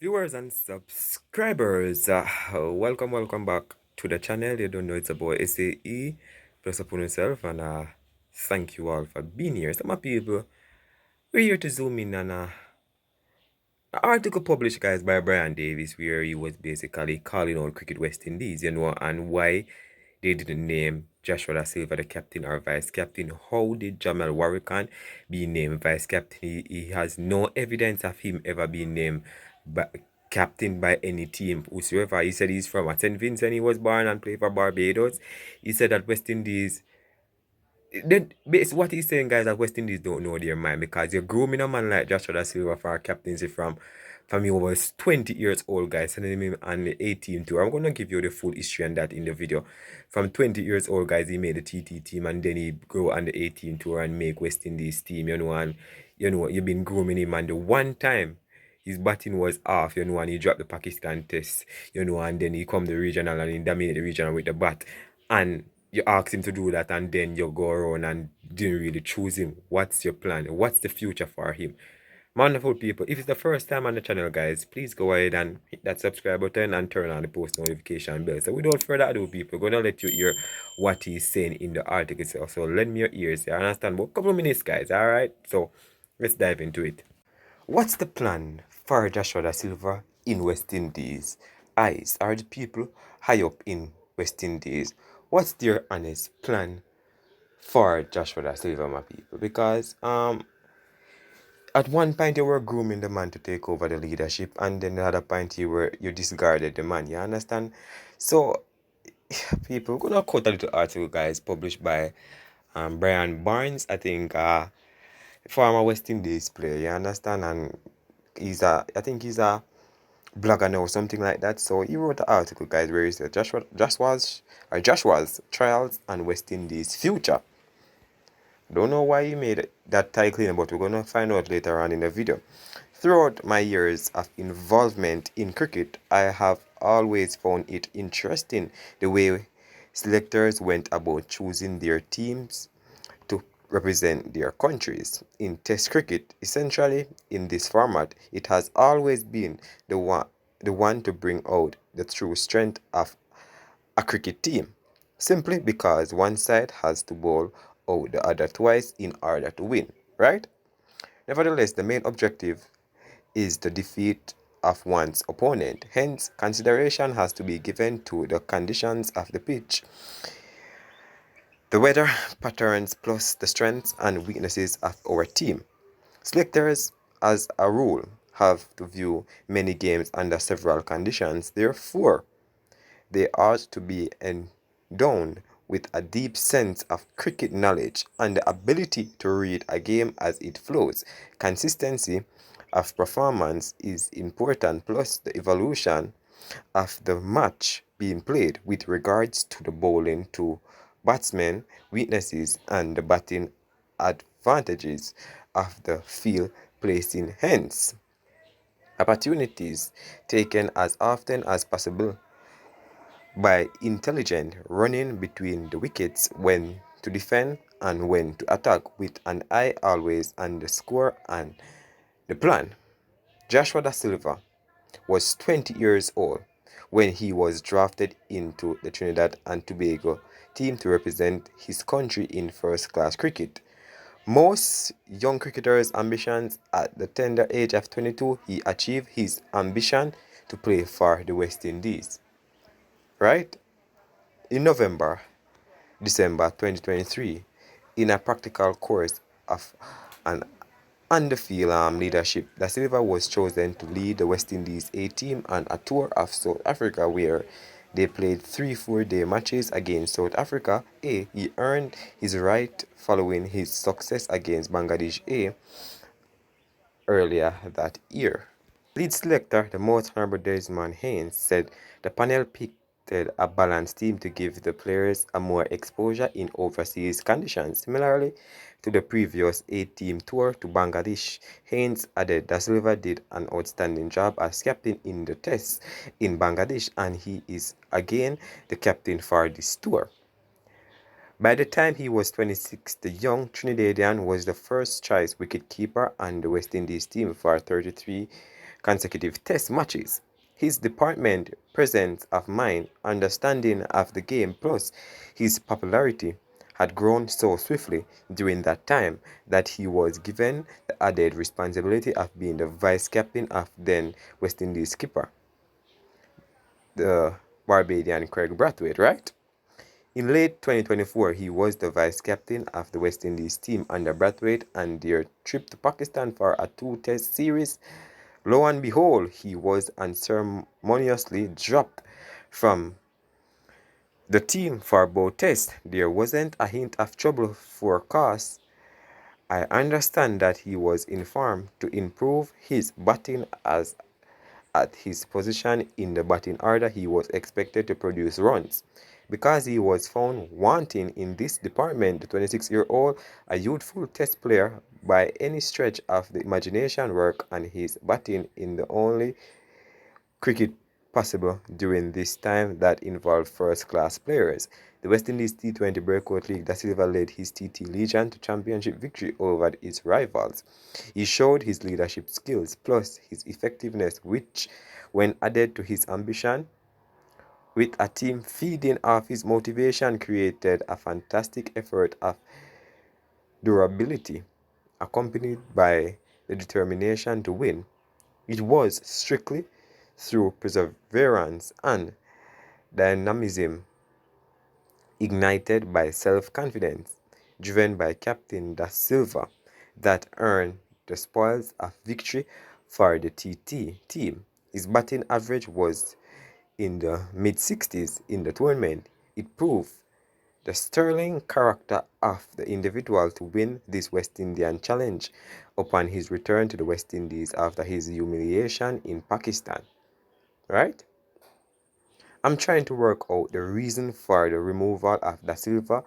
Viewers and subscribers, welcome back to the channel. You don't know it's a boy SAE, plus upon yourself, and thank you all for being here. Some people, we're here to zoom in on an article published, guys, by Bryan Davis, where he was basically calling out Cricket West Indies, and why they didn't name Joshua Da Silva the captain or vice captain. How did Jamal Warrican be named vice captain? He has no evidence of him ever being named captain by any team whatsoever. He said he's from St. Vincent. He was born and played for Barbados. He said that West Indies. Then, what he's saying, guys, that West Indies don't know their mind because you're grooming a man like Joshua Da Silva for a captaincy from he was 20 years old, guys, sending him on the 18 tour. I'm gonna give you the full history on that in the video. From 20 years old, guys, he made the TT team and then he go on the 18 tour and make West Indies team, and you've been grooming him, and the one time his batting was off, and he dropped the Pakistan test, and then he come the regional and he dominated the regional with the bat. And you ask him to do that and then you go around and didn't really choose him. What's your plan? What's the future for him? Wonderful people, if it's the first time on the channel, guys, please go ahead and hit that subscribe button and turn on the post notification bell. So without further ado, people, I'm gonna let you hear what he's saying in the article itself. So lend me your ears. I understand about a couple of minutes, guys. Alright, so let's dive into it. What's the plan for Joshua Da Silva in West Indies? Eyes are the people high up in West Indies. What's their honest plan for Joshua Da Silva, my people? Because at one point you were grooming the man to take over the leadership, and then another point you discarded the man. You understand? So people, we're gonna quote a little article, guys, published by Brian Barnes, I think, former West Indies player. You understand? And I think he's a blogger now or something like that. So he wrote an article, guys, where he said Joshua's trials and West Indies future. Don't know why he made that title, but we're gonna find out later on in the video. Throughout my years of involvement in cricket, I have always found it interesting the way selectors went about choosing their teams to represent their countries. In Test cricket, essentially in this format, it has always been the one to bring out the true strength of a cricket team, simply because one side has to bowl out the other twice in order to win, right? Nevertheless, the main objective is the defeat of one's opponent. Hence, consideration has to be given to the conditions of the pitch, the weather patterns, plus the strengths and weaknesses of our team. Selectors, as a rule, have to view many games under several conditions. Therefore, they ought to be endowed with a deep sense of cricket knowledge and the ability to read a game as it flows. Consistency of performance is important, plus the evolution of the match being played with regards to the bowling to batsmen weaknesses and the batting advantages of the field placing, hence opportunities taken as often as possible by intelligent running between the wickets, when to defend and when to attack, with an eye always on the score and the plan. Joshua Da Silva was 20 years old when he was drafted into the Trinidad and Tobago team to represent his country in first-class cricket. Most young cricketers' ambitions at the tender age of 22, he achieved his ambition to play for the West Indies. Right? In December 2023, in a practical course of an on-the-field leadership, Da Silva was chosen to lead the West Indies A team on a tour of South Africa where they played 3 4-day matches against South Africa A. He earned his right following his success against Bangladesh A earlier that year. Lead selector, the most honorable Desmond Haynes, said the panel picked a balanced team to give the players a more exposure in overseas conditions. Similarly to the previous 8-team tour to Bangladesh, Haynes added Da Silva did an outstanding job as captain in the tests in Bangladesh, and he is again the captain for this tour. By the time he was 26, the young Trinidadian was the first choice wicketkeeper on the West Indies team for 33 consecutive test matches. His department, presence of mind, understanding of the game, plus his popularity had grown so swiftly during that time that he was given the added responsibility of being the vice captain of then West Indies skipper, the Barbadian Craig Brathwaite, right? In late 2024, he was the vice captain of the West Indies team under Brathwaite and their trip to Pakistan for a two-test series. Lo and behold, he was unceremoniously dropped from the team for both tests. There wasn't a hint of trouble forecast. I understand that he was informed to improve his batting as at his position in the batting order he was expected to produce runs. Because he was found wanting in this department, the 26-year-old, a youthful test player by any stretch of the imagination, worked on his batting in the only cricket possible during this time that involved first-class players. The West Indies T20 Breakout League, Da Silva led his TT Legion to championship victory over its rivals. He showed his leadership skills plus his effectiveness, which, when added to his ambition, with a team feeding off his motivation, created a fantastic effort of durability, accompanied by the determination to win. It was strictly through perseverance and dynamism, ignited by self-confidence, driven by Captain Da Silva, that earned the spoils of victory for the TT team. His batting average was in the mid-60s in the tournament. It proved the sterling character of the individual to win this West Indian challenge upon his return to the West Indies after his humiliation in Pakistan. Right? I'm trying to work out the reason for the removal of Da Silva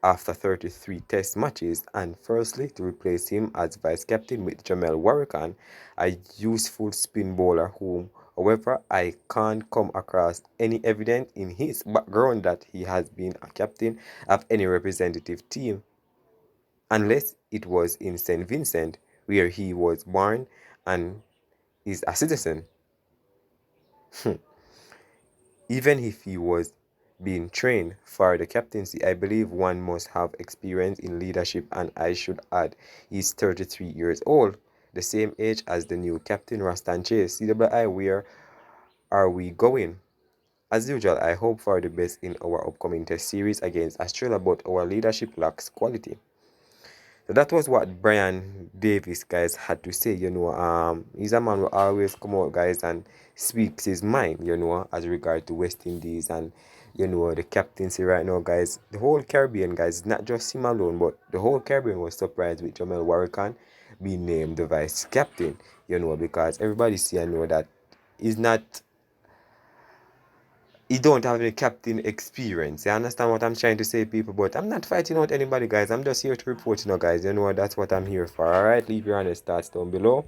after 33 test matches, and firstly to replace him as vice captain with Jamel Warrican, a useful spin bowler whom, however, I can't come across any evidence in his background that he has been a captain of any representative team, unless it was in St. Vincent, where he was born and is a citizen. Even if he was being trained for the captaincy, I believe one must have experience in leadership, and I should add, he's 33 years old, the same age as the new captain Rastan Chase. CWI, where are we going? As usual, I hope for the best in our upcoming test series against Australia, but our leadership lacks quality. So that was what Bryan Davis, guys, had to say. He's a man who always come out, guys, and speaks his mind, as regard to West Indies and, the captaincy right now, guys. The whole Caribbean, guys, not just him alone, but the whole Caribbean was surprised with Jamel Warrican being named the vice captain, because everybody see and know that he's not, he don't have any captain experience. You understand what I'm trying to say, people? But I'm not fighting out anybody, guys. I'm just here to report, guys. That's what I'm here for. Alright, leave your honest thoughts down below.